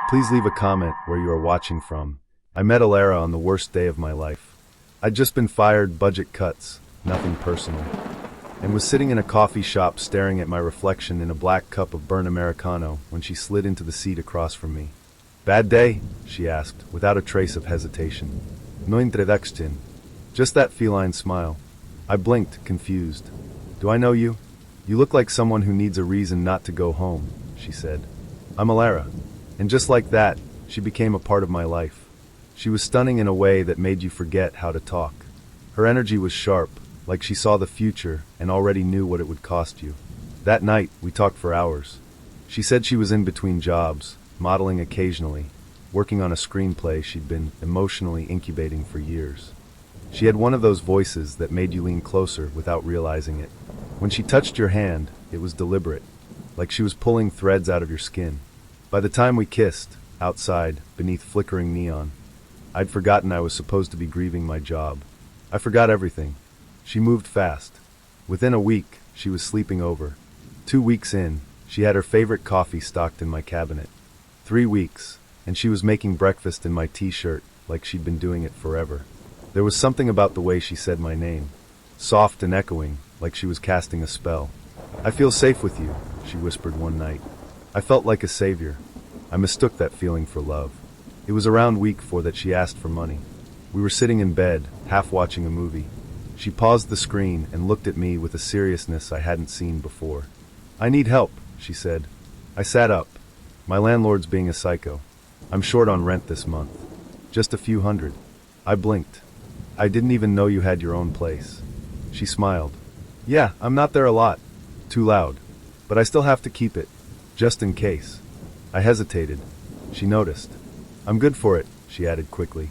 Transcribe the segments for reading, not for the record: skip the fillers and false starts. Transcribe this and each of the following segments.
Please leave a comment where you are watching from. I met Alara on the worst day of my life. I'd just been fired, budget cuts, nothing personal, and was sitting in a coffee shop staring at my reflection in a black cup of burnt Americano when she slid into the seat across from me. "Bad day?" she asked, without a trace of hesitation. "No introduction." Just that feline smile. I blinked, confused. "Do I know you? You look like someone who needs a reason not to go home," she said. "I'm Alara." And just like that, she became a part of my life. She was stunning in a way that made you forget how to talk. Her energy was sharp, like she saw the future and already knew what it would cost you. That night, we talked for hours. She said she was in between jobs, modeling occasionally, working on a screenplay she'd been emotionally incubating for years. She had one of those voices that made you lean closer without realizing it. When she touched your hand, it was deliberate, like she was pulling threads out of your skin. By the time we kissed, outside, beneath flickering neon, I'd forgotten I was supposed to be grieving my job. I forgot everything. She moved fast. Within a week, she was sleeping over. 2 weeks in, she had her favorite coffee stocked in my cabinet. 3 weeks, and she was making breakfast in my t-shirt like she'd been doing it forever. There was something about the way she said my name, soft and echoing, like she was casting a spell. "I feel safe with you," she whispered one night. I felt like a savior. I mistook that feeling for love. It was around week 4 that she asked for money. We were sitting in bed, half watching a movie. She paused the screen and looked at me with a seriousness I hadn't seen before. "I need help," she said. I sat up. "My landlord's being a psycho. I'm short on rent this month. Just a few hundred." I blinked. "I didn't even know you had your own place." She smiled. "Yeah, I'm not there a lot. Too loud. But I still have to keep it. Just in case." I hesitated. She noticed. "I'm good for it," she added quickly.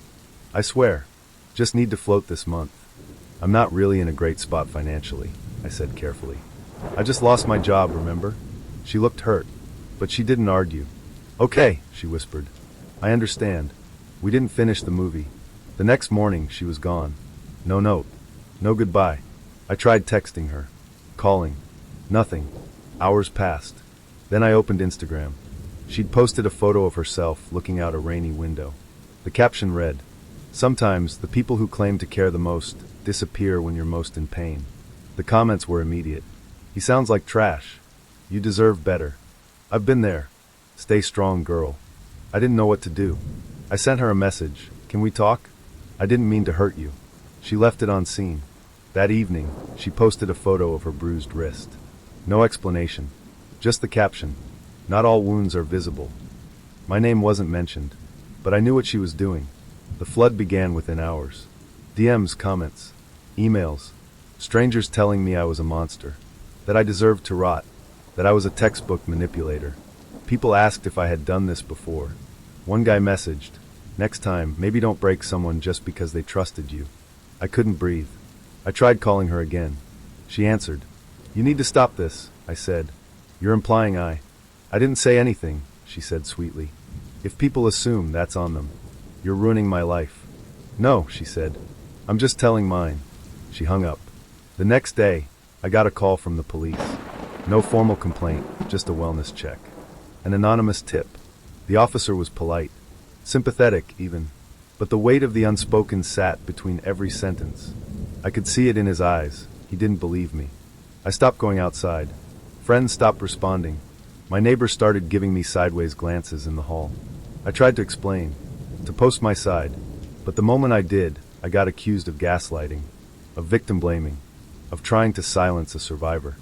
"I swear. Just need to float this month." "I'm not really in a great spot financially," I said carefully. "I just lost my job, remember?" She looked hurt, but she didn't argue. "Okay," she whispered. "I understand." We didn't finish the movie. The next morning, she was gone. No note. No goodbye. I tried texting her. Calling. Nothing. Hours passed. Then I opened Instagram. She'd posted a photo of herself looking out a rainy window. The caption read, "Sometimes the people who claim to care the most disappear when you're most in pain." The comments were immediate. "He sounds like trash. You deserve better. I've been there. Stay strong, girl." I didn't know what to do. I sent her a message. "Can we talk? I didn't mean to hurt you." She left it unseen. That evening, she posted a photo of her bruised wrist. No explanation. Just the caption. "Not all wounds are visible." My name wasn't mentioned, but I knew what she was doing. The flood began within hours. DMs, comments, emails, strangers telling me I was a monster, that I deserved to rot, that I was a textbook manipulator. People asked if I had done this before. One guy messaged, "Next time, maybe don't break someone just because they trusted you." I couldn't breathe. I tried calling her again. She answered. "You need to stop this," I said. "You're implying I didn't say anything," she said sweetly. "If people assume, that's on them. You're ruining my life." "No," she said. "I'm just telling mine." She hung up. The next day, I got a call from the police. No formal complaint, just a wellness check. An anonymous tip. The officer was polite, sympathetic even, but the weight of the unspoken sat between every sentence. I could see it in his eyes. He didn't believe me. I stopped going outside. Friends stopped responding. My neighbor started giving me sideways glances in the hall. I tried to explain, to post my side, but the moment I did, I got accused of gaslighting, of victim blaming, of trying to silence a survivor.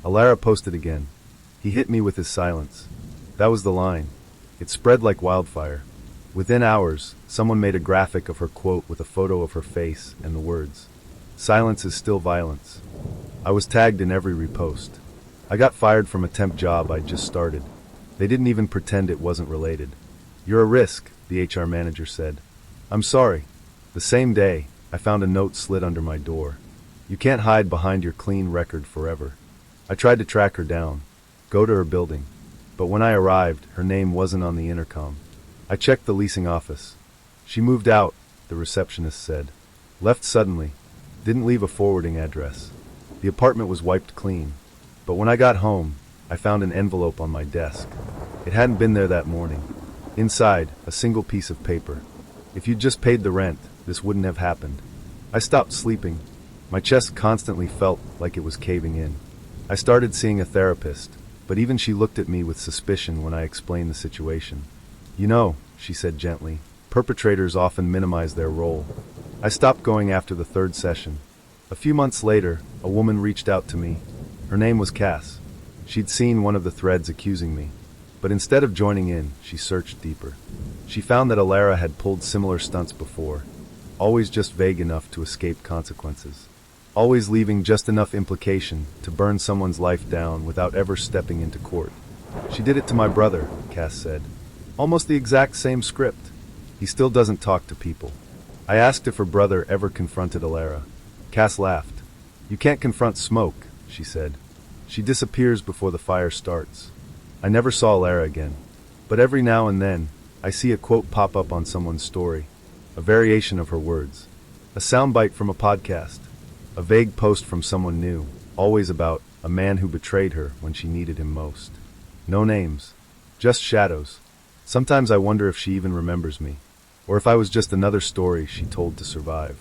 Alara posted again. He hit me with his silence. That was the line. It spread like wildfire. Within hours, someone made a graphic of her quote with a photo of her face and the words, "Silence is still violence." I was tagged in every repost. I got fired from a temp job I'd just started. They didn't even pretend it wasn't related. "You're a risk," the HR manager said. "I'm sorry." The same day, I found a note slid under my door. "You can't hide behind your clean record forever." I tried to track her down, go to her building, but when I arrived, her name wasn't on the intercom. I checked the leasing office. "She moved out," the receptionist said. "Left suddenly. Didn't leave a forwarding address." The apartment was wiped clean. But when I got home, I found an envelope on my desk. It hadn't been there that morning. Inside, a single piece of paper. If you'd just paid the rent, this wouldn't have happened. I stopped sleeping. My chest constantly felt like it was caving in. I started seeing a therapist, but even she looked at me with suspicion when I explained the situation. You know, she said gently, perpetrators often minimize their role. I stopped going after the third session. A few months later, a woman reached out to me. Her name was Cass. She'd seen one of the threads accusing me. But instead of joining in, she searched deeper. She found that Alara had pulled similar stunts before, always just vague enough to escape consequences. Always leaving just enough implication to burn someone's life down without ever stepping into court. She did it to my brother, Cass said. Almost the exact same script. He still doesn't talk to people. I asked if her brother ever confronted Alara. Cass laughed. You can't confront smoke, she said. She disappears before the fire starts. I never saw Alara again. But every now and then, I see a quote pop up on someone's story. A variation of her words. A soundbite from a podcast. A vague post from someone new, always about a man who betrayed her when she needed him most. No names. Just shadows. Sometimes I wonder if she even remembers me, or if I was just another story she told to survive.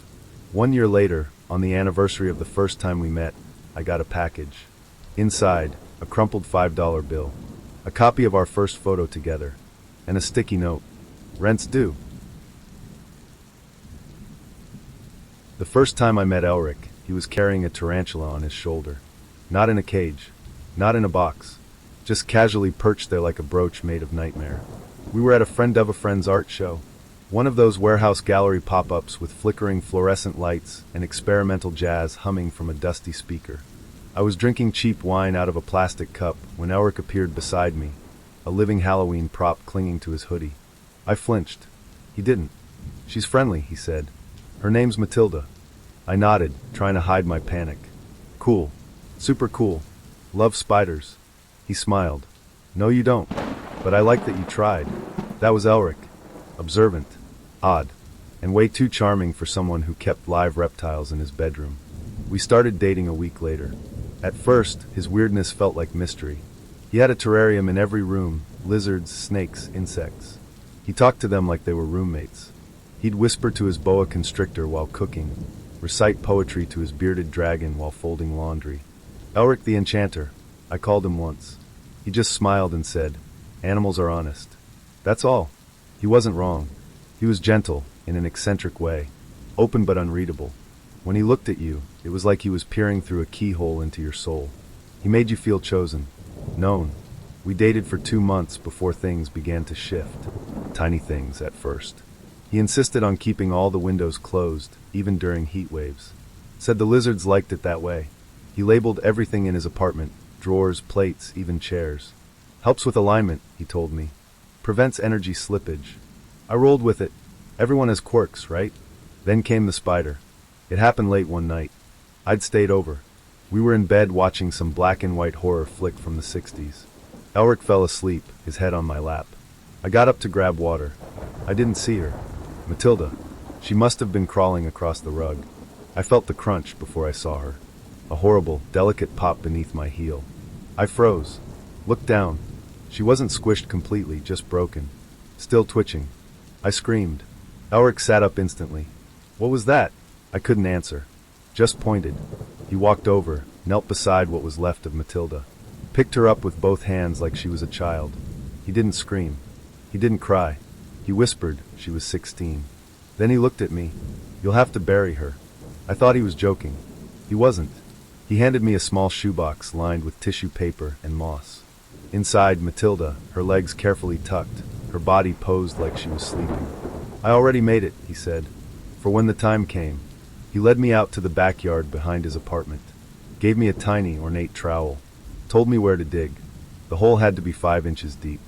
1 year later, on the anniversary of the first time we met, I got a package. Inside, a crumpled $5 bill, a copy of our first photo together, and a sticky note. Rent's due. The first time I met Elric, he was carrying a tarantula on his shoulder. Not in a cage, not in a box, just casually perched there like a brooch made of nightmare. We were at a friend of a friend's art show, one of those warehouse gallery pop-ups with flickering fluorescent lights and experimental jazz humming from a dusty speaker. I was drinking cheap wine out of a plastic cup when Elric appeared beside me, a living Halloween prop clinging to his hoodie. I flinched. He didn't. She's friendly, he said. Her name's Matilda. I nodded, trying to hide my panic. Cool. Super cool. Love spiders. He smiled. No, you don't. But I like that you tried. That was Elric. Observant. Odd. And way too charming for someone who kept live reptiles in his bedroom. We started dating a week later. At first, his weirdness felt like mystery. He had a terrarium in every room, lizards, snakes, insects. He talked to them like they were roommates. He'd whisper to his boa constrictor while cooking, recite poetry to his bearded dragon while folding laundry. Elric the Enchanter, I called him once. He just smiled and said, "Animals are honest." That's all. He wasn't wrong. He was gentle, in an eccentric way, open but unreadable. When he looked at you, it was like he was peering through a keyhole into your soul. He made you feel chosen, known. We dated for 2 months before things began to shift. Tiny things at first. He insisted on keeping all the windows closed, even during heat waves. Said the lizards liked it that way. He labeled everything in his apartment, drawers, plates, even chairs. Helps with alignment, he told me. Prevents energy slippage. I rolled with it. Everyone has quirks, right? Then came the spider. It happened late one night. I'd stayed over. We were in bed watching some black and white horror flick from the 60s. Elric fell asleep, his head on my lap. I got up to grab water. I didn't see her. Matilda. She must have been crawling across the rug. I felt the crunch before I saw her. A horrible, delicate pop beneath my heel. I froze. Looked down. She wasn't squished completely, just broken. Still twitching. I screamed. Elric sat up instantly. What was that? I couldn't answer. Just pointed. He walked over, knelt beside what was left of Matilda. Picked her up with both hands like she was a child. He didn't scream. He didn't cry. He whispered she was 16. Then he looked at me. You'll have to bury her. I thought he was joking. He wasn't. He handed me a small shoebox lined with tissue paper and moss. Inside, Matilda, her legs carefully tucked, her body posed like she was sleeping. I already made it, he said, for when the time came. He led me out to the backyard behind his apartment. Gave me a tiny, ornate trowel. Told me where to dig. The hole had to be 5 inches deep.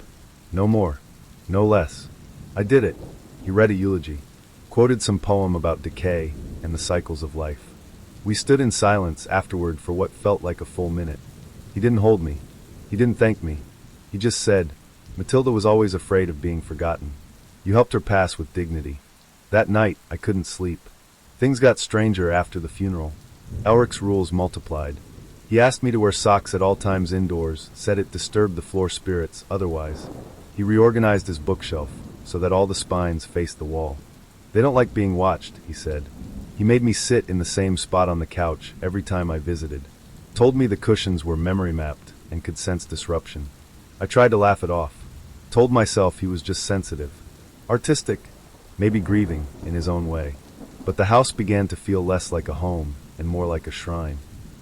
No more. No less. I did it. He read a eulogy. Quoted some poem about decay and the cycles of life. We stood in silence afterward for what felt like a full minute. He didn't hold me. He didn't thank me. He just said, Matilda was always afraid of being forgotten. You helped her pass with dignity. That night, I couldn't sleep. Things got stranger after the funeral. Elric's rules multiplied. He asked me to wear socks at all times indoors, said it disturbed the floor spirits otherwise. He reorganized his bookshelf so that all the spines faced the wall. They don't like being watched, he said. He made me sit in the same spot on the couch every time I visited. Told me the cushions were memory mapped and could sense disruption. I tried to laugh it off. Told myself he was just sensitive. Artistic, maybe grieving in his own way. But the house began to feel less like a home and more like a shrine.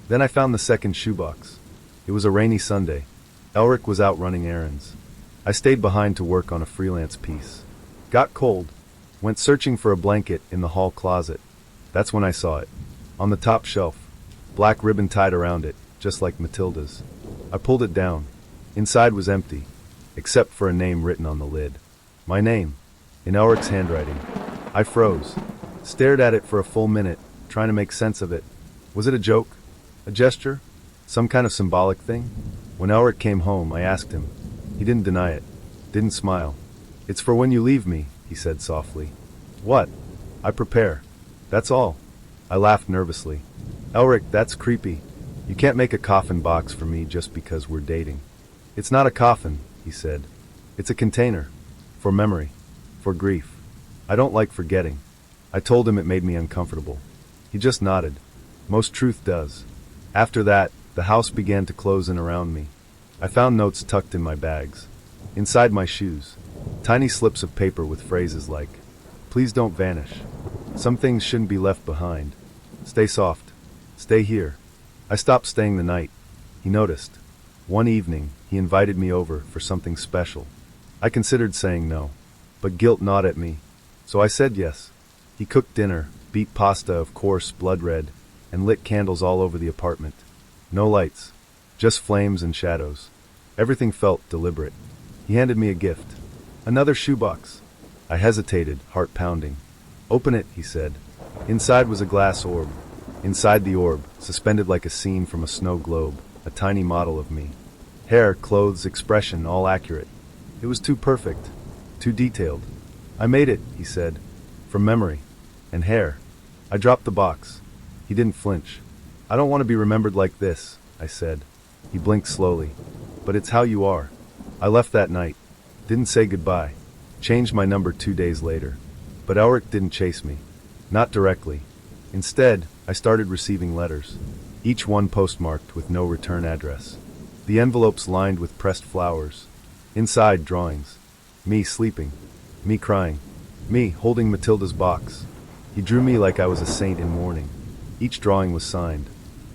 Then I found the second shoebox. It was a rainy Sunday. Elric was out running errands. I stayed behind to work on a freelance piece. Got cold. Went searching for a blanket in the hall closet. That's when I saw it. On the top shelf. Black ribbon tied around it, just like Matilda's. I pulled it down. Inside was empty, except for a name written on the lid. My name, in Elric's handwriting. I froze. Stared at it for a full minute, trying to make sense of it. Was it a joke? A gesture? Some kind of symbolic thing? When Elric came home, I asked him. He didn't deny it. Didn't smile. It's for when you leave me, he said softly. What? I prepare. That's all. I laughed nervously. Elric, that's creepy. You can't make a coffin box for me just because we're dating. It's not a coffin, he said. It's a container. For memory. For grief. I don't like forgetting. I told him it made me uncomfortable. He just nodded. Most truth does. After that, the house began to close in around me. I found notes tucked in my bags. Inside my shoes. Tiny slips of paper with phrases like, "Please don't vanish. Some things shouldn't be left behind. Stay soft. Stay here." I stopped staying the night. He noticed. One evening, he invited me over for something special. I considered saying no, but guilt gnawed at me, so I said yes. He cooked dinner, beat pasta of course, blood red, and lit candles all over the apartment. No lights, just flames and shadows. Everything felt deliberate. He handed me a gift. Another shoebox. I hesitated, heart pounding. "Open it," he said. Inside was a glass orb. Inside the orb, suspended like a scene from a snow globe, a tiny model of me. Hair, clothes, expression, all accurate. It was too perfect, too detailed. "I made it," he said, "from memory. And hair." I dropped the box. He didn't flinch. "I don't want to be remembered like this," I said. He blinked slowly. "But it's how you are." I left that night. Didn't say goodbye. Changed my number 2 days later. But Elric didn't chase me. Not directly. Instead, I started receiving letters. Each one postmarked with no return address. The envelopes lined with pressed flowers. Inside, drawings. Me sleeping. Me crying. Me holding Matilda's box. He drew me like I was a saint in mourning. Each drawing was signed.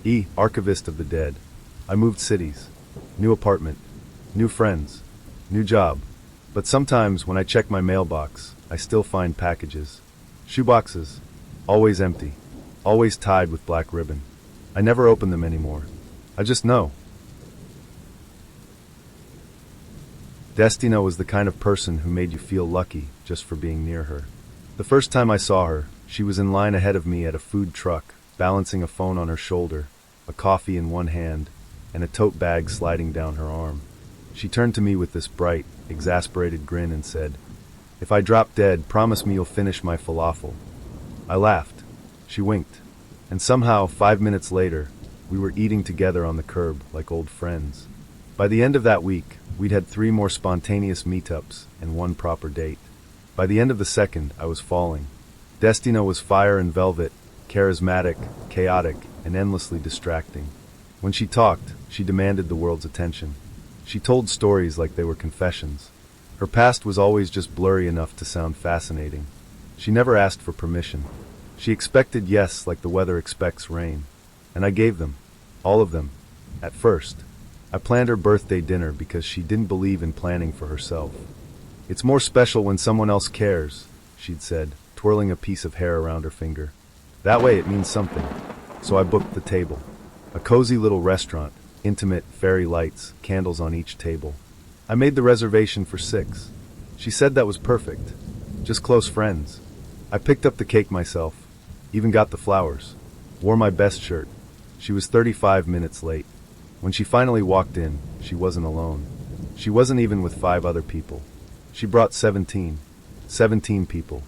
E. Archivist of the Dead. I moved cities. New apartment. New friends. New job. But sometimes when I check my mailbox, I still find packages. Shoeboxes. Always empty. Always tied with black ribbon. I never open them anymore. I just know. Destina was the kind of person who made you feel lucky just for being near her. The first time I saw her, she was in line ahead of me at a food truck, balancing a phone on her shoulder, a coffee in one hand, and a tote bag sliding down her arm. She turned to me with this bright, exasperated grin and said, "If I drop dead, promise me you'll finish my falafel." I laughed. She winked. And somehow, 5 minutes later, we were eating together on the curb like old friends. By the end of that week, we'd had 3 more spontaneous meetups and 1 proper date. By the end of the second, I was falling. Destina was fire and velvet, charismatic, chaotic, and endlessly distracting. When she talked, she demanded the world's attention. She told stories like they were confessions. Her past was always just blurry enough to sound fascinating. She never asked for permission. She expected yes like the weather expects rain. And I gave them. All of them. At first. I planned her birthday dinner because she didn't believe in planning for herself. "It's more special when someone else cares," she'd said, twirling a piece of hair around her finger. "That way it means something." So I booked the table. A cozy little restaurant, intimate, fairy lights, candles on each table. I made the reservation for 6. She said that was perfect. Just close friends. I picked up the cake myself. Even got the flowers. Wore my best shirt. She was 35 minutes late. When she finally walked in, she wasn't alone. She wasn't even with 5 other people. She brought 17. 17 people.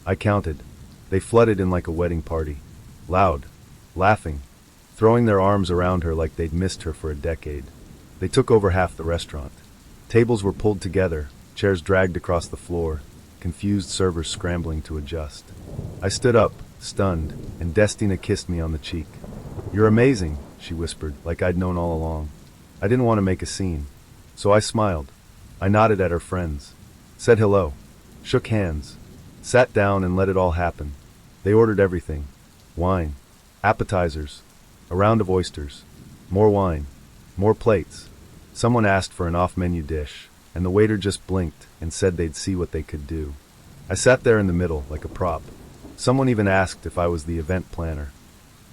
I counted. They flooded in like a wedding party. Loud. Laughing. Throwing their arms around her like they'd missed her for a decade. They took over half the restaurant. Tables were pulled together, chairs dragged across the floor, confused servers scrambling to adjust. I stood up, stunned, and Destina kissed me on the cheek. "You're amazing," she whispered, like I'd known all along. I didn't want to make a scene, so I smiled. I nodded at her friends, said hello, shook hands, sat down and let it all happen. They ordered everything. Wine, appetizers, a round of oysters, more wine, more plates. Someone asked for an off-menu dish, and the waiter just blinked and said they'd see what they could do. I sat there in the middle like a prop. Someone even asked if I was the event planner.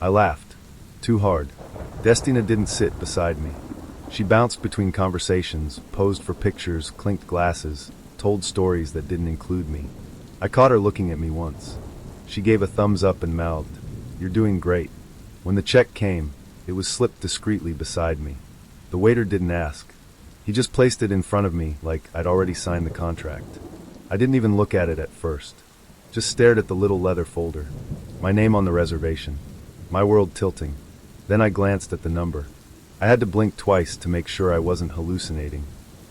I laughed. Too hard. Destina didn't sit beside me. She bounced between conversations, posed for pictures, clinked glasses, told stories that didn't include me. I caught her looking at me once. She gave a thumbs up and mouthed, "You're doing great." When the check came, it was slipped discreetly beside me. The waiter didn't ask. He just placed it in front of me like I'd already signed the contract. I didn't even look at it at first. Just stared at the little leather folder. My name on the reservation. My world tilting. Then I glanced at the number. I had to blink twice to make sure I wasn't hallucinating.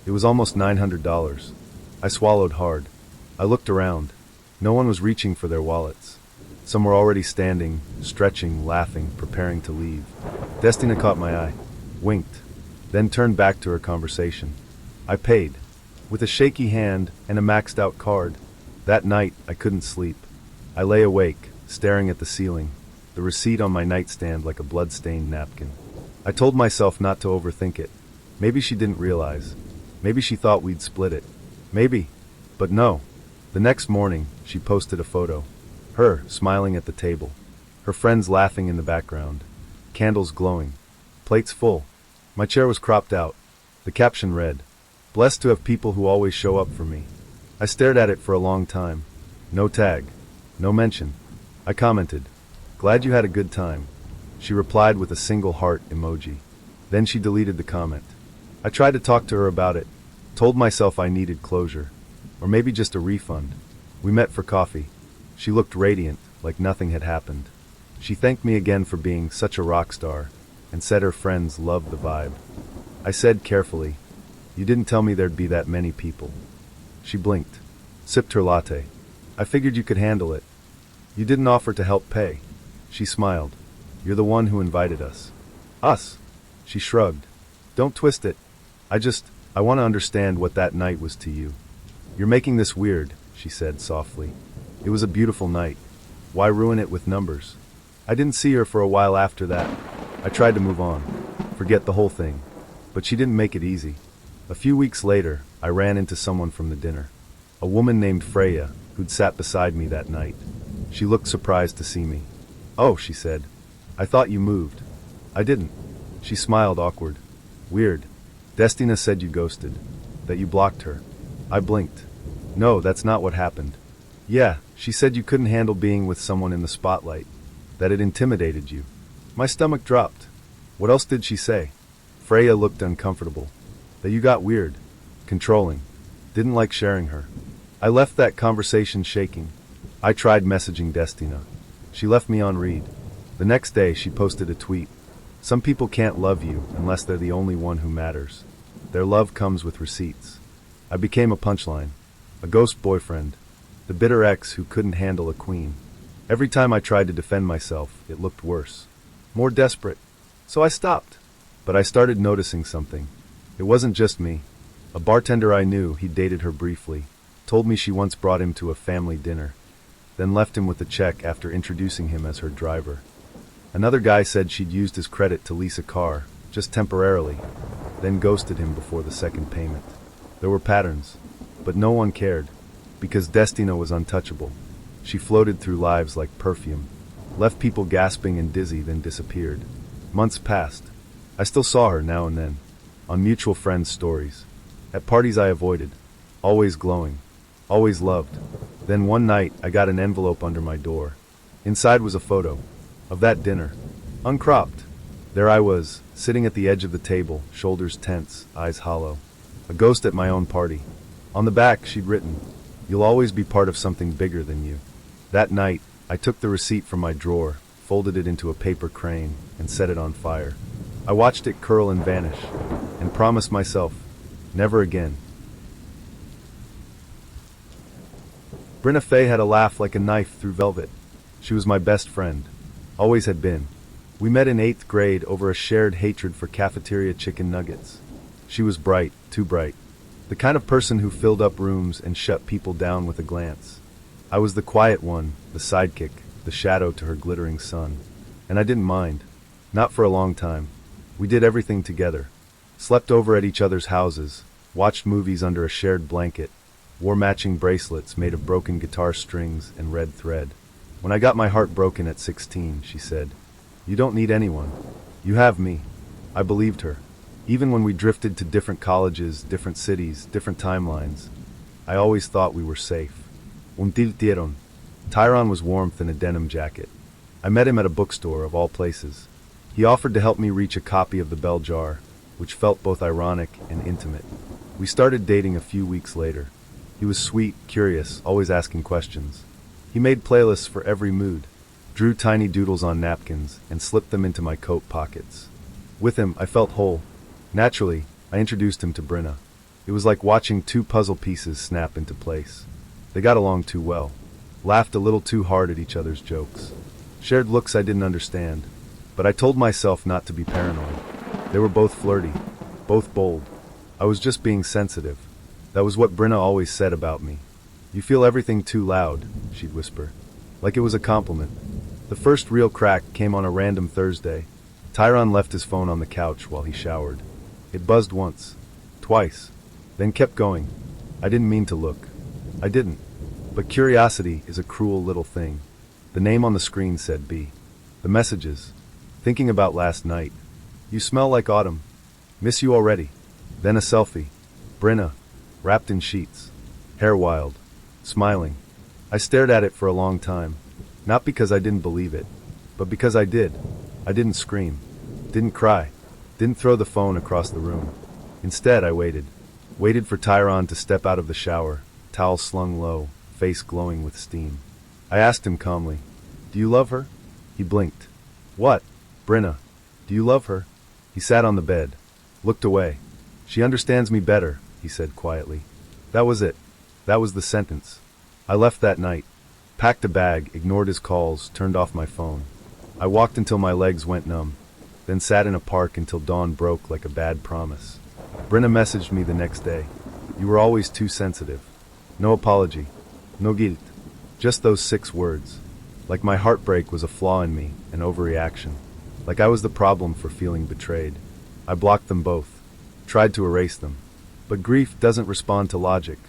It was almost $900. I swallowed hard. I looked around. No one was reaching for their wallets. Some were already standing, stretching, laughing, preparing to leave. Destina caught my eye, winked, then turned back to her conversation. I paid, with a shaky hand and a maxed-out card. That night, I couldn't sleep. I lay awake, staring at the ceiling, the receipt on my nightstand like a blood-stained napkin. I told myself not to overthink it. Maybe she didn't realize. Maybe she thought we'd split it. Maybe. But no. The next morning, she posted a photo. Her, smiling at the table. Her friends laughing in the background. Candles glowing. Plates full. My chair was cropped out. The caption read, "Blessed to have people who always show up for me." I stared at it for a long time. No tag. No mention. I commented, "Glad you had a good time." She replied with a single heart emoji. Then she deleted the comment. I tried to talk to her about it. Told myself I needed closure. Or maybe just a refund. We met for coffee. She looked radiant, like nothing had happened. She thanked me again for being such a rock star, and said her friends loved the vibe. I said carefully, "You didn't tell me there'd be that many people." She blinked, sipped her latte. "I figured you could handle it. You didn't offer to help pay." She smiled. "You're the one who invited us." "Us?" She shrugged. "Don't twist it. I want to understand what that night was to you." "You're making this weird," she said softly. "It was a beautiful night. Why ruin it with numbers?" I didn't see her for a while after that. I tried to move on, forget the whole thing. But she didn't make it easy. A few weeks later, I ran into someone from the dinner. A woman named Freya, who'd sat beside me that night. She looked surprised to see me. "Oh," she said. "I thought you moved." "I didn't." She smiled awkward. "Weird. Destina said you ghosted. That you blocked her." I blinked. "No, that's not what happened." "Yeah, she said you couldn't handle being with someone in the spotlight. That it intimidated you." My stomach dropped. What else did she say? Freya looked uncomfortable. That you got weird. Controlling. Didn't like sharing her. I left that conversation shaking. I tried messaging Destina. She left me on read. The next day she posted a tweet. "Some people can't love you unless they're the only one who matters. Their love comes with receipts." I became a punchline. A ghost boyfriend. The bitter ex who couldn't handle a queen. Every time I tried to defend myself, it looked worse. More desperate. So I stopped. But I started noticing something. It wasn't just me. A bartender I knew, he dated her briefly, told me she once brought him to a family dinner, then left him with a check after introducing him as her driver. Another guy said she'd used his credit to lease a car, just temporarily, then ghosted him before the second payment. There were patterns, but no one cared, because Destina was untouchable. She floated through lives like perfume, left people gasping and dizzy, then disappeared. Months passed. I still saw her now and then, on mutual friends' stories, at parties I avoided, always glowing, always loved. Then one night I got an envelope under my door. Inside was a photo of that dinner, uncropped. There I was, sitting at the edge of the table, shoulders tense, eyes hollow. A ghost at my own party. On the back she'd written, "You'll always be part of something bigger than you." That night, I took the receipt from my drawer, folded it into a paper crane, and set it on fire. I watched it curl and vanish, and promised myself, never again. Brenna Faye had a laugh like a knife through velvet. She was my best friend. Always had been. We met in 8th grade over a shared hatred for cafeteria chicken nuggets. She was bright, too bright. The kind of person who filled up rooms and shut people down with a glance. I was the quiet one, the sidekick, the shadow to her glittering sun. And I didn't mind. Not for a long time. We did everything together. Slept over at each other's houses, watched movies under a shared blanket, wore matching bracelets made of broken guitar strings and red thread. When I got my heart broken at 16, she said, "You don't need anyone. You have me." I believed her. Even when we drifted to different colleges, different cities, different timelines, I always thought we were safe. Untitled. Tyron was warmth in a denim jacket. I met him at a bookstore, of all places. He offered to help me reach a copy of The Bell Jar, which felt both ironic and intimate. We started dating a few weeks later. He was sweet, curious, always asking questions. He made playlists for every mood, drew tiny doodles on napkins, and slipped them into my coat pockets. With him, I felt whole. Naturally, I introduced him to Brenna. It was like watching two puzzle pieces snap into place. They got along too well, laughed a little too hard at each other's jokes, shared looks I didn't understand, but I told myself not to be paranoid. They were both flirty, both bold. I was just being sensitive. That was what Brenna always said about me. "You feel everything too loud," she'd whisper, like it was a compliment. The first real crack came on a random Thursday. Tyron left his phone on the couch while he showered. It buzzed once, twice, then kept going. I didn't mean to look. I didn't. But curiosity is a cruel little thing. The name on the screen said B. The messages. Thinking about last night. "You smell like autumn. Miss you already." Then a selfie. Brenna, wrapped in sheets. Hair wild. Smiling. I stared at it for a long time. Not because I didn't believe it, but because I did. I didn't scream. Didn't cry. Didn't throw the phone across the room. Instead, I waited. Waited for Tyron to step out of the shower, towel slung low, face glowing with steam. I asked him calmly, "Do you love her?" He blinked. "What?" "Brenna. Do you love her?" He sat on the bed. Looked away. "She understands me better," he said quietly. That was it. That was the sentence. I left that night. Packed a bag, ignored his calls, turned off my phone. I walked until my legs went numb, then sat in a park until dawn broke like a bad promise. Brenna messaged me the next day. "You were always too sensitive." No apology. No guilt. Just those 6 words. Like my heartbreak was a flaw in me, an overreaction. Like I was the problem for feeling betrayed. I blocked them both. Tried to erase them. But grief doesn't respond to logic.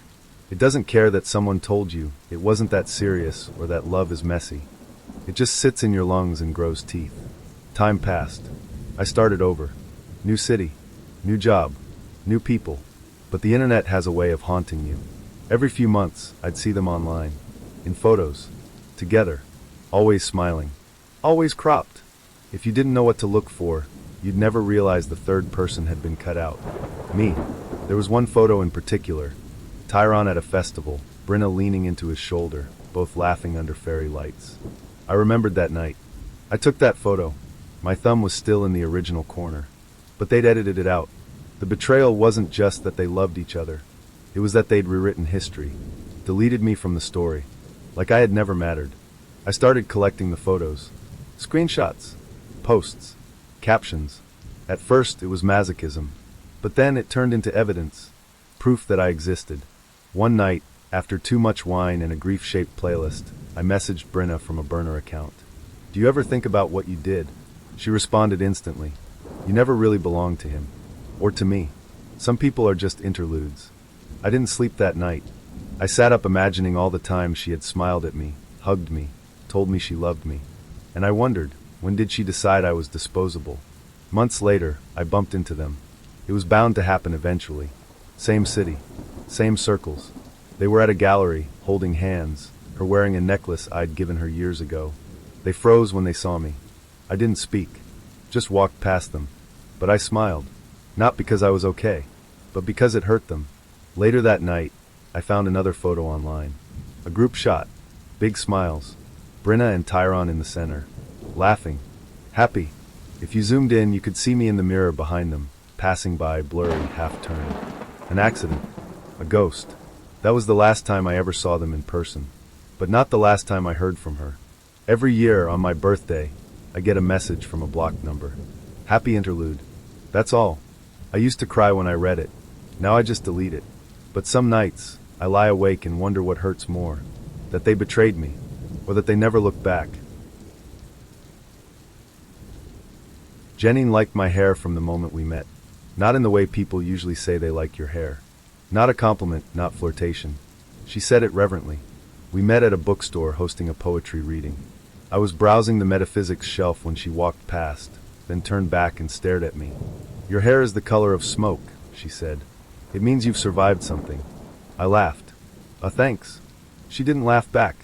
It doesn't care that someone told you it wasn't that serious or that love is messy. It just sits in your lungs and grows teeth. Time passed. I started over. New city. New job. New people. But the internet has a way of haunting you. Every few months, I'd see them online. In photos. Together. Always smiling. Always cropped. If you didn't know what to look for, you'd never realize the third person had been cut out. Me. There was one photo in particular. Tyron at a festival, Brenna leaning into his shoulder, both laughing under fairy lights. I remembered that night. I took that photo. My thumb was still in the original corner. But they'd edited it out. The betrayal wasn't just that they loved each other. It was that they'd rewritten history. Deleted me from the story. Like I had never mattered. I started collecting the photos. Screenshots. Posts. Captions. At first, it was masochism. But then it turned into evidence. Proof that I existed. One night, after too much wine and a grief-shaped playlist, I messaged Brenna from a burner account. "Do you ever think about what you did?" She responded instantly. "You never really belonged to him. Or to me. Some people are just interludes." I didn't sleep that night. I sat up imagining all the times she had smiled at me, hugged me, told me she loved me. And I wondered, when did she decide I was disposable? Months later, I bumped into them. It was bound to happen eventually. Same city. Same circles. They were at a gallery, holding hands, her wearing a necklace I'd given her years ago. They froze when they saw me. I didn't speak. Just walked past them. But I smiled. Not because I was okay, but because it hurt them. Later that night, I found another photo online. A group shot. Big smiles. Brenna and Tyron in the center. Laughing. Happy. If you zoomed in, you could see me in the mirror behind them, passing by, blurry, half-turned. An accident. A ghost. That was the last time I ever saw them in person. but not the last time I heard from her. Every year, on my birthday, I get a message from a blocked number. Happy interlude. That's all. I used to cry when I read it. Now I just delete it. But some nights, I lie awake and wonder what hurts more. That they betrayed me, or that they never looked back. Jenny liked my hair from the moment we met. Not in the way people usually say they like your hair. Not a compliment, not flirtation. She said it reverently. We met at a bookstore hosting a poetry reading. I was browsing the metaphysics shelf when she walked past, then turned back and stared at me. Your hair is the color of smoke, she said. It means you've survived something. I laughed. Thanks. She didn't laugh back,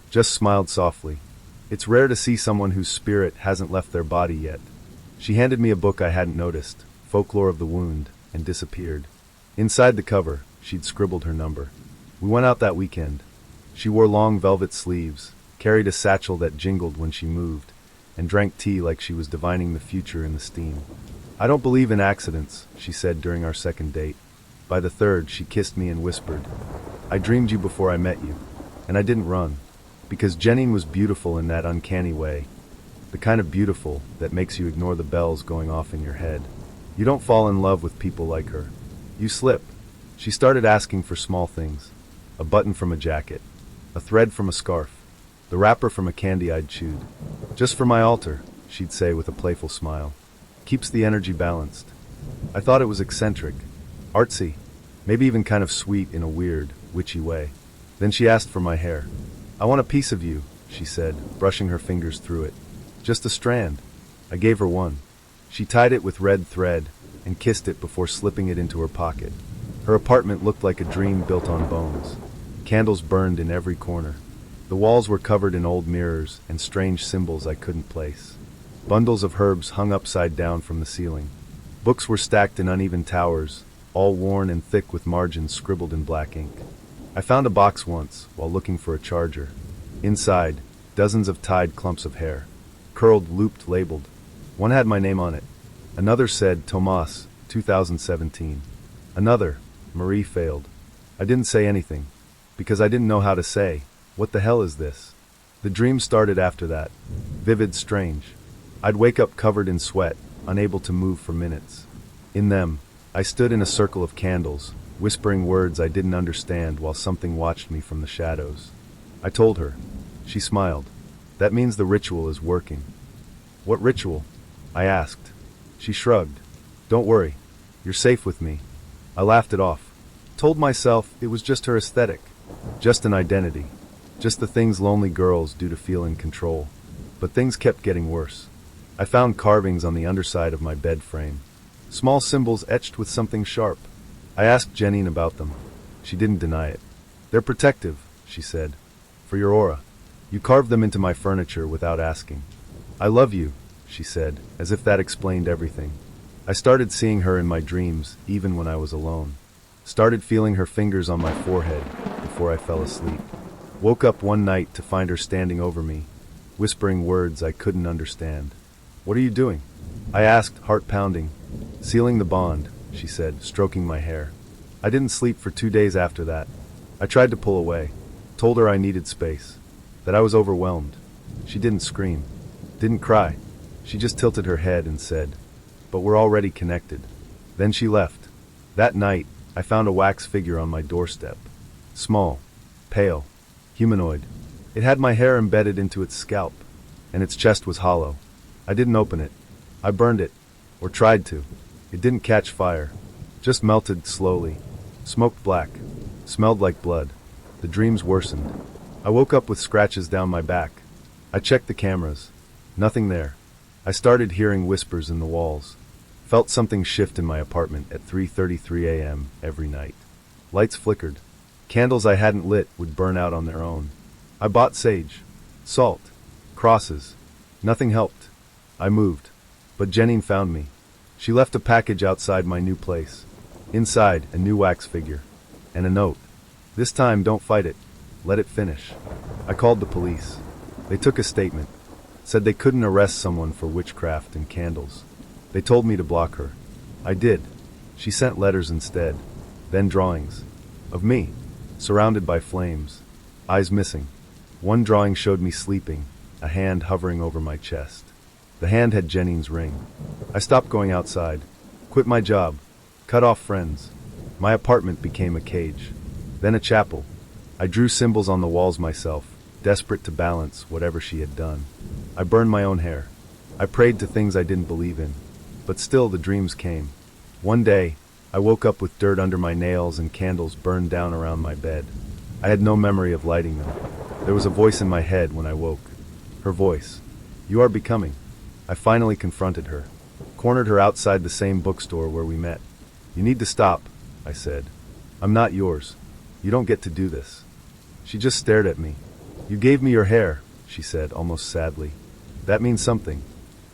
just smiled softly. It's rare to see someone whose spirit hasn't left their body yet. She handed me a book I hadn't noticed, Folklore of the Wound, and disappeared. Inside the cover, she'd scribbled her number. We went out that weekend. She wore long velvet sleeves, carried a satchel that jingled when she moved, and drank tea like she was divining the future in the steam. I don't believe in accidents, she said during our second date. By the third, she kissed me and whispered, I dreamed you before I met you, and I didn't run, because Jenny was beautiful in that uncanny way. The kind of beautiful that makes you ignore the bells going off in your head. You don't fall in love with people like her. You slip. She started asking for small things. A button from a jacket. A thread from a scarf. The wrapper from a candy I'd chewed. Just for my altar, she'd say with a playful smile. Keeps the energy balanced. I thought it was eccentric. Artsy. Maybe even kind of sweet in a weird, witchy way. Then she asked for my hair. I want a piece of you, she said, brushing her fingers through it. Just a strand. I gave her one. She tied it with red thread and kissed it before slipping it into her pocket. Her apartment looked like a dream built on bones. Candles burned in every corner. The walls were covered in old mirrors and strange symbols I couldn't place. Bundles of herbs hung upside down from the ceiling. Books were stacked in uneven towers, all worn and thick with margins scribbled in black ink. I found a box once while looking for a charger. Inside, dozens of tied clumps of hair. Curled, looped, labeled. One had my name on it. Another said, Tomas, 2017. Another, Marie failed. I didn't say anything, because I didn't know how to say, what the hell is this? The dream started after that. Vivid, strange. I'd wake up covered in sweat, unable to move for minutes. In them, I stood in a circle of candles, whispering words I didn't understand while something watched me from the shadows. I told her. She smiled. That means the ritual is working. What ritual? I asked. She shrugged. Don't worry. You're safe with me. I laughed it off. Told myself it was just her aesthetic. Just an identity. Just the things lonely girls do to feel in control. But things kept getting worse. I found carvings on the underside of my bed frame. Small symbols etched with something sharp. I asked Jenny about them. She didn't deny it. They're protective, she said. For your aura. You carved them into my furniture without asking. I love you, she said, as if that explained everything. I started seeing her in my dreams, even when I was alone. Started feeling her fingers on my forehead before I fell asleep. Woke up one night to find her standing over me, whispering words I couldn't understand. What are you doing? I asked, heart pounding. Sealing the bond, she said, stroking my hair. I didn't sleep for 2 days after that. I tried to pull away, told her I needed space, that I was overwhelmed. She didn't scream, didn't cry. She just tilted her head and said, but we're already connected. Then she left. That night, I found a wax figure on my doorstep. Small, pale, humanoid. It had my hair embedded into its scalp, and its chest was hollow. I didn't open it. I burned it, or tried to. It didn't catch fire, just melted slowly. Smoked black, smelled like blood. The dreams worsened. I woke up with scratches down my back. I checked the cameras. Nothing there. I started hearing whispers in the walls. Felt something shift in my apartment at 3:33 a.m. every night. Lights flickered. Candles I hadn't lit would burn out on their own. I bought sage, salt, crosses. Nothing helped. I moved. But Jenny found me. She left a package outside my new place. Inside, a new wax figure. And a note. This time, don't fight it. Let it finish. I called the police. They took a statement. Said they couldn't arrest someone for witchcraft and candles. They told me to block her. I did. She sent letters instead. Then drawings. Of me. Surrounded by flames. Eyes missing. One drawing showed me sleeping, a hand hovering over my chest. The hand had Jenine's ring. I stopped going outside, quit my job, cut off friends. My apartment became a cage, then a chapel. I drew symbols on the walls myself, desperate to balance whatever she had done. I burned my own hair. I prayed to things I didn't believe in. But still the dreams came. One day, I woke up with dirt under my nails and candles burned down around my bed. I had no memory of lighting them. There was a voice in my head when I woke. Her voice. "You are becoming." I finally confronted her. Cornered her outside the same bookstore where we met. "You need to stop," I said. "I'm not yours. You don't get to do this." She just stared at me. "You gave me your hair," she said, almost sadly. "That means something."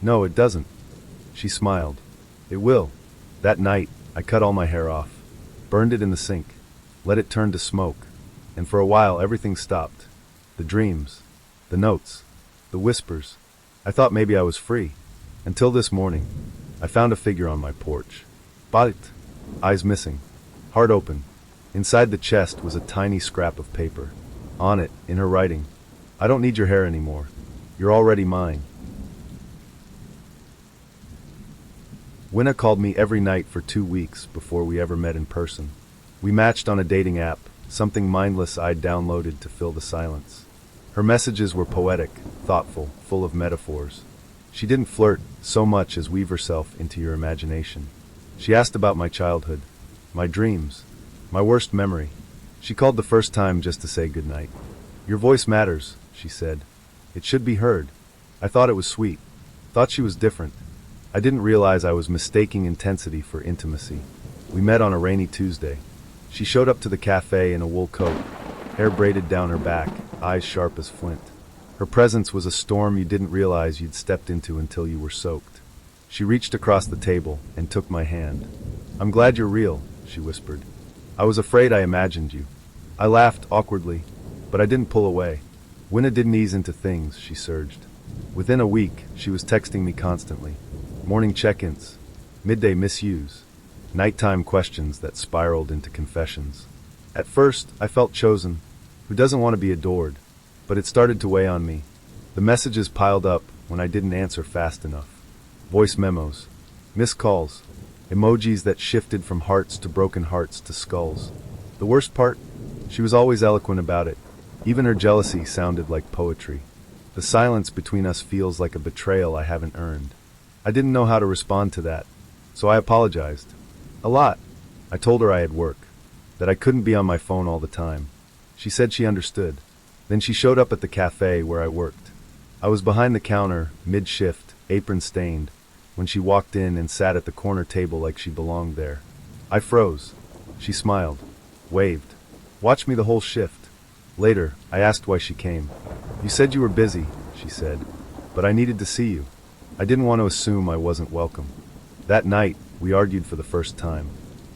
"No, it doesn't." She smiled. "It will." That night, I cut all my hair off, burned it in the sink, let it turn to smoke, and for a while everything stopped. The dreams, the notes, the whispers. I thought maybe I was free. Until this morning, I found a figure on my porch. Bait, eyes missing, heart open. Inside the chest was a tiny scrap of paper. On it, in her writing, "I don't need your hair anymore. You're already mine." Winna called me every night for 2 weeks before we ever met in person. We matched on a dating app, something mindless I'd downloaded to fill the silence. Her messages were poetic, thoughtful, full of metaphors. She didn't flirt so much as weave herself into your imagination. She asked about my childhood, my dreams, my worst memory. She called the first time just to say goodnight. "Your voice matters," she said. "It should be heard." I thought it was sweet. Thought she was different. I didn't realize I was mistaking intensity for intimacy. We met on a rainy Tuesday. She showed up to the cafe in a wool coat, hair braided down her back, eyes sharp as flint. Her presence was a storm you didn't realize you'd stepped into until you were soaked. She reached across the table and took my hand. "I'm glad you're real," she whispered. "I was afraid I imagined you." I laughed awkwardly, but I didn't pull away. Winna didn't ease into things, she surged. Within a week, she was texting me constantly. Morning check-ins, midday misuse, nighttime questions that spiraled into confessions. At first, I felt chosen. Who doesn't want to be adored? But it started to weigh on me. The messages piled up when I didn't answer fast enough. Voice memos, missed calls, emojis that shifted from hearts to broken hearts to skulls. The worst part? She was always eloquent about it. Even her jealousy sounded like poetry. The silence between us feels like a betrayal I haven't earned. I didn't know how to respond to that, so I apologized. A lot. I told her I had work, that I couldn't be on my phone all the time. She said she understood. Then she showed up at the cafe where I worked. I was behind the counter, mid-shift, apron stained, when she walked in and sat at the corner table like she belonged there. I froze. She smiled, waved, watched me the whole shift. Later, I asked why she came. "You said you were busy," she said, "but I needed to see you." I didn't want to assume I wasn't welcome. That night, we argued for the first time.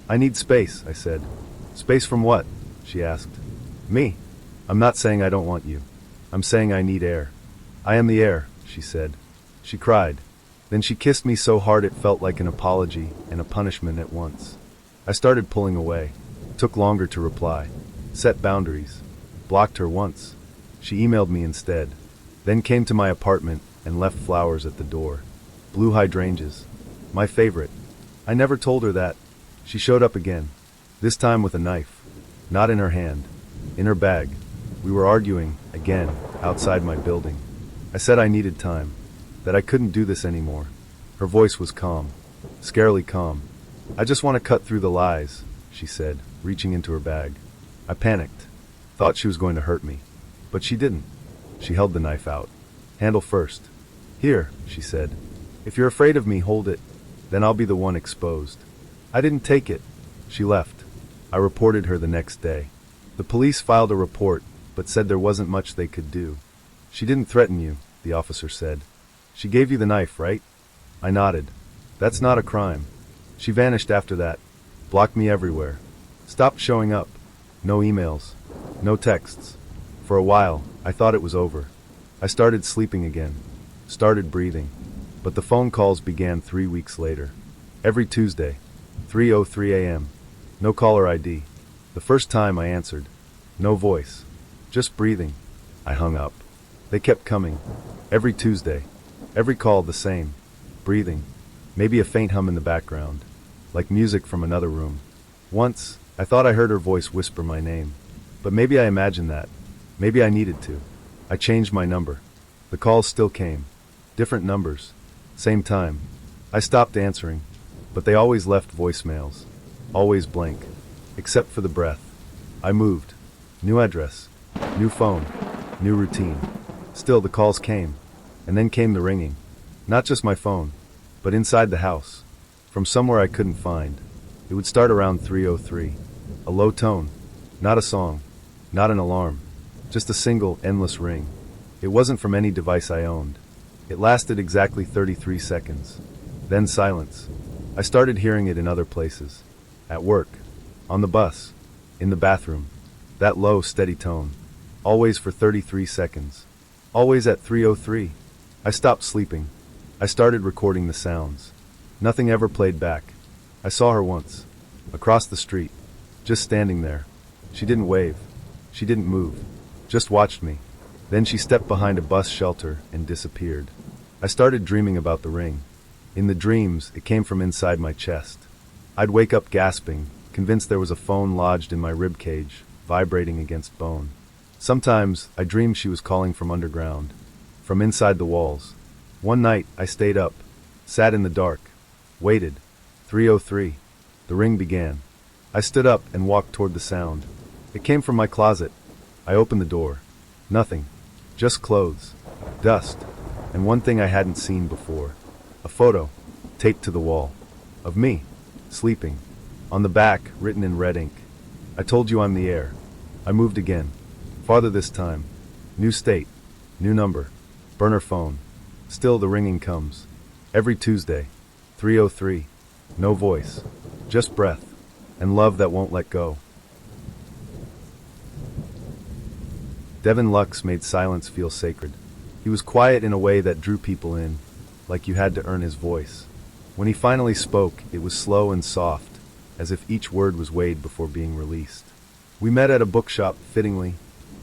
"I need space," I said. "Space from what?" she asked. "Me. I'm not saying I don't want you. I'm saying I need air." "I am the air," she said. She cried. Then she kissed me so hard it felt like an apology and a punishment at once. I started pulling away. Took longer to reply. Set boundaries. Blocked her once. She emailed me instead. Then came to my apartment and left flowers at the door. Blue hydrangeas. My favorite. I never told her that. She showed up again. This time with a knife. Not in her hand. In her bag. We were arguing, again, outside my building. I said I needed time. That I couldn't do this anymore. Her voice was calm. Scarily calm. "I just want to cut through the lies," she said, reaching into her bag. I panicked. Thought she was going to hurt me. But she didn't. She held the knife out. "Handle first." "Here," she said. "If you're afraid of me, hold it. Then I'll be the one exposed." I didn't take it. She left. I reported her the next day. The police filed a report, but said there wasn't much they could do. "She didn't threaten you," the officer said. "She gave you the knife, right?" I nodded. "That's not a crime." She vanished after that. Blocked me everywhere. Stopped showing up. No emails. No texts. For a while, I thought it was over. I started sleeping again. Started breathing. But the phone calls began 3 weeks later. Every Tuesday. 3:03 a.m. No caller ID. The first time I answered. No voice. Just breathing. I hung up. They kept coming. Every Tuesday. Every call the same. Breathing. Maybe a faint hum in the background. Like music from another room. Once, I thought I heard her voice whisper my name. But maybe I imagined that. Maybe I needed to. I changed my number. The calls still came. Different numbers. Same time. I stopped answering. But they always left voicemails. Always blank. Except for the breath. I moved. New address. New phone. New routine. Still the calls came. And then came the ringing. Not just my phone. But inside the house. From somewhere I couldn't find. It would start around 3:03. A low tone. Not a song. Not an alarm. Just a single, endless ring. It wasn't from any device I owned. It lasted exactly 33 seconds. Then silence. I started hearing it in other places. At work. On the bus. In the bathroom. That low, steady tone. Always for 33 seconds. Always at 3:03. I stopped sleeping. I started recording the sounds. Nothing ever played back. I saw her once. Across the street. Just standing there. She didn't wave. She didn't move. Just watched me. Then she stepped behind a bus shelter and disappeared. I started dreaming about the ring. In the dreams, it came from inside my chest. I'd wake up gasping, convinced there was a phone lodged in my rib cage, vibrating against bone. Sometimes, I dreamed she was calling from underground. From inside the walls. One night, I stayed up. Sat in the dark. Waited. 3:03. The ring began. I stood up and walked toward the sound. It came from my closet. I opened the door. Nothing. Just clothes. Dust. And one thing I hadn't seen before. A photo. Taped to the wall. Of me. Sleeping. On the back, written in red ink. I told you I'm the heir. I moved again. Farther this time. New state. New number. Burner phone. Still the ringing comes. Every Tuesday. 3:03. No voice. Just breath. And love that won't let go. Devin Lux made silence feel sacred. He was quiet in a way that drew people in, like you had to earn his voice. When he finally spoke, it was slow and soft, as if each word was weighed before being released. We met at a bookshop, fittingly.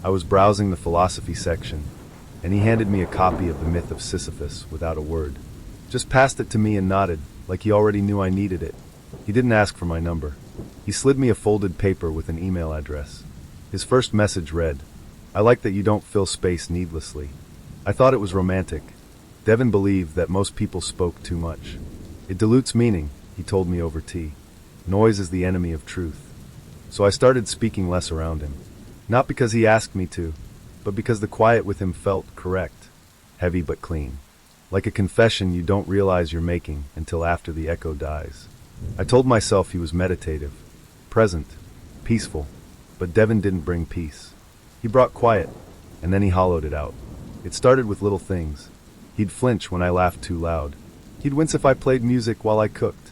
I was browsing the philosophy section, and he handed me a copy of The Myth of Sisyphus without a word. Just passed it to me and nodded, like he already knew I needed it. He didn't ask for my number. He slid me a folded paper with an email address. His first message read, "I like that you don't fill space needlessly." I thought it was romantic. Devin believed that most people spoke too much. It dilutes meaning, he told me over tea. Noise is the enemy of truth. So I started speaking less around him. Not because he asked me to, but because the quiet with him felt correct. Heavy but clean. Like a confession you don't realize you're making until after the echo dies. I told myself he was meditative, present, peaceful, but Devin didn't bring peace. He brought quiet, and then he hollowed it out. It started with little things. He'd flinch when I laughed too loud. He'd wince if I played music while I cooked.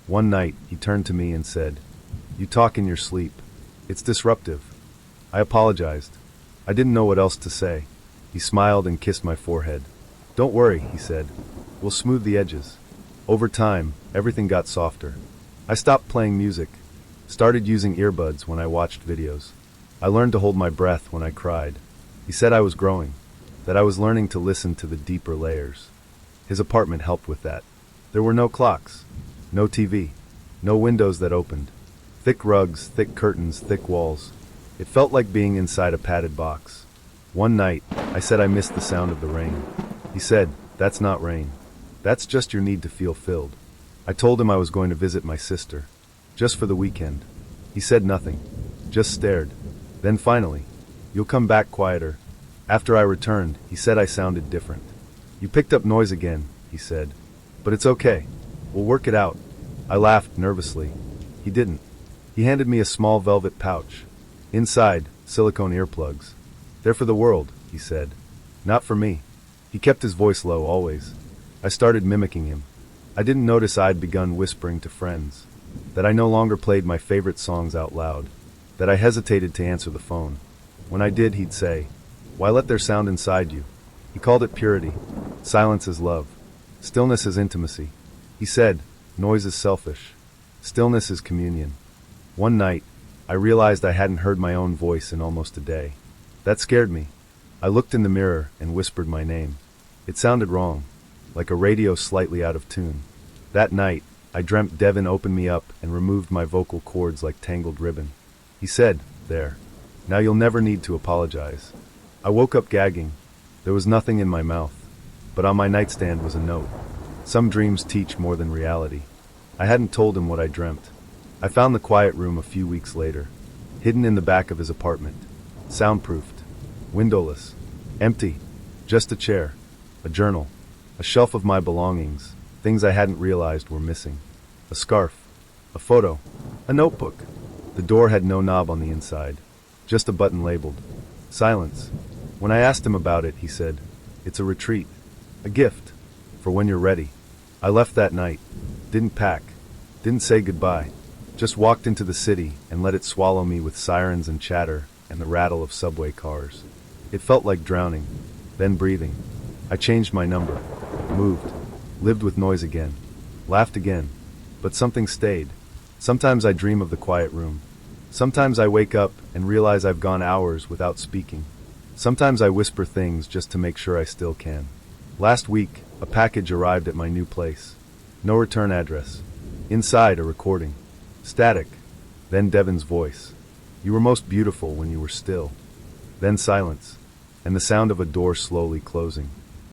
One night, he turned to me and said, "You talk in your sleep. It's disruptive." I apologized. I didn't know what else to say. He smiled and kissed my forehead. "Don't worry," he said. "We'll smooth the edges." Over time, everything got softer. I stopped playing music, started using earbuds when I watched videos. I learned to hold my breath when I cried. He said I was growing, that I was learning to listen to the deeper layers. His apartment helped with that. There were no clocks, no TV, no windows that opened. Thick rugs, thick curtains, thick walls. It felt like being inside a padded box. One night, I said I missed the sound of the rain. He said, "That's not rain. That's just your need to feel filled." I told him I was going to visit my sister, just for the weekend. He said nothing, just stared. Then finally, "You'll come back quieter." After I returned, he said I sounded different. "You picked up noise again," he said. "But it's okay. We'll work it out." I laughed nervously. He didn't. He handed me a small velvet pouch. Inside, silicone earplugs. "They're for the world," he said. "Not for me." He kept his voice low always. I started mimicking him. I didn't notice I'd begun whispering to friends. That I no longer played my favorite songs out loud. That I hesitated to answer the phone. When I did, he'd say, "Why let their sound inside you?" He called it purity. Silence is love. Stillness is intimacy. He said, "Noise is selfish. Stillness is communion." One night, I realized I hadn't heard my own voice in almost a day. That scared me. I looked in the mirror and whispered my name. It sounded wrong, like a radio slightly out of tune. That night, I dreamt Devin opened me up and removed my vocal cords like tangled ribbon. He said, "There. Now you'll never need to apologize." I woke up gagging. There was nothing in my mouth, but on my nightstand was a note. Some dreams teach more than reality. I hadn't told him what I dreamt. I found the quiet room a few weeks later, hidden in the back of his apartment. Soundproofed, windowless, empty, just a chair, a journal, a shelf of my belongings, things I hadn't realized were missing. A scarf, a photo, a notebook. The door had no knob on the inside, just a button labeled silence. When I asked him about it, he said, "It's a retreat, a gift, for when you're ready." I left that night, didn't pack, didn't say goodbye, just walked into the city and let it swallow me with sirens and chatter and the rattle of subway cars. It felt like drowning, then breathing. I changed my number, moved, lived with noise again, laughed again, but something stayed. Sometimes I dream of the quiet room. Sometimes I wake up and realize I've gone hours without speaking. Sometimes I whisper things just to make sure I still can. Last week, a package arrived at my new place. No return address. Inside, a recording. Static. Then Devin's voice. "You were most beautiful when you were still." Then silence, and the sound of a door slowly closing.